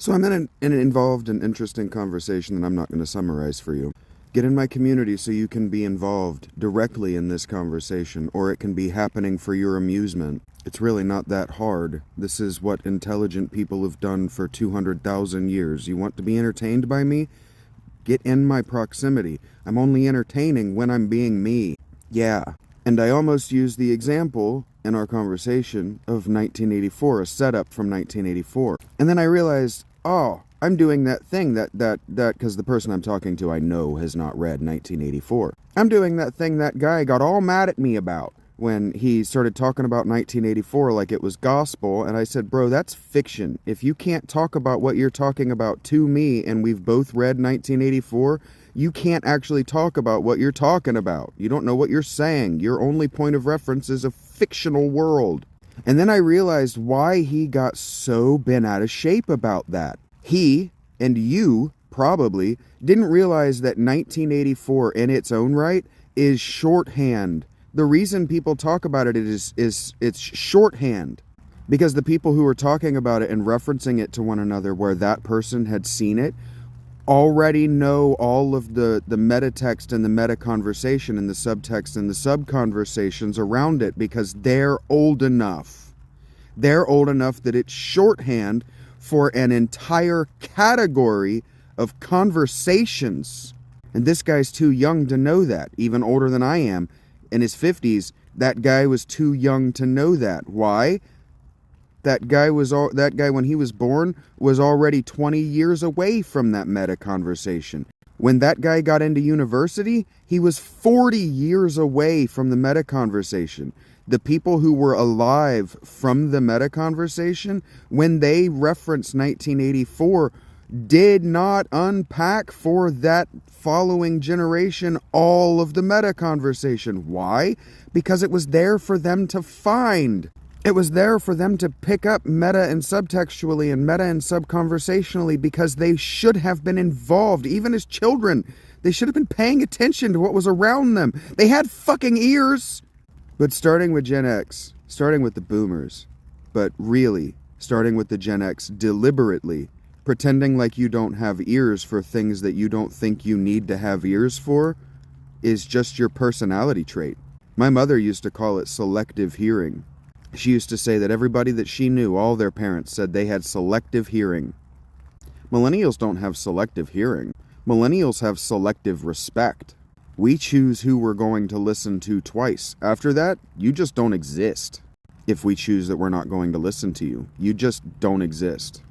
So I'm in an involved and interesting conversation that I'm not going to summarize for you. Get in my community so you can be involved directly in this conversation, or it can be happening for your amusement. It's really not that hard. This is what intelligent people have done for 200,000 years. You want to be entertained by me? Get in my proximity. I'm only entertaining when I'm being me. Yeah. And I almost used the example in our conversation of 1984, a setup from 1984. And then I realized, oh, I'm doing that thing that because the person I'm talking to I know has not read 1984. I'm doing that thing that guy got all mad at me about when he started talking about 1984 like it was gospel, and I said, bro, that's fiction. If you can't talk about what you're talking about to me and we've both read 1984, you can't actually talk about what you're talking about. You don't know what you're saying. Your only point of reference is a fictional world. And then I realized why he got so bent out of shape about that. He, and you, probably, didn't realize that 1984 in its own right is shorthand. The reason people talk about it is it's shorthand. Because the people who were talking about it and referencing it to one another where that person had seen it already know all of the meta text and the meta conversation and the subtext and the sub conversations around it, because they're old enough. They're old enough that it's shorthand for an entire category of conversations. And this guy's too young to know that, even older than I am. In his 50s, that guy was too young to know that. Why? That guy when he was born was already 20 years away from that meta conversation. When that guy got into university, he was 40 years away from the meta conversation. The people who were alive from the meta conversation, when they referenced 1984, did not unpack for that following generation all of the meta conversation. Why? Because it was there for them to find. It was there for them to pick up meta and subtextually and meta and subconversationally, because they should have been involved, even as children. They should have been paying attention to what was around them. They had fucking ears. But starting with Gen X, starting with the boomers, but really starting with the Gen X deliberately, pretending like you don't have ears for things that you don't think you need to have ears for, is just your personality trait. My mother used to call it selective hearing. She used to say that everybody that she knew, all their parents said they had selective hearing. Millennials don't have selective hearing. Millennials have selective respect. We choose who we're going to listen to twice. After that, you just don't exist. If we choose that we're not going to listen to you, you just don't exist.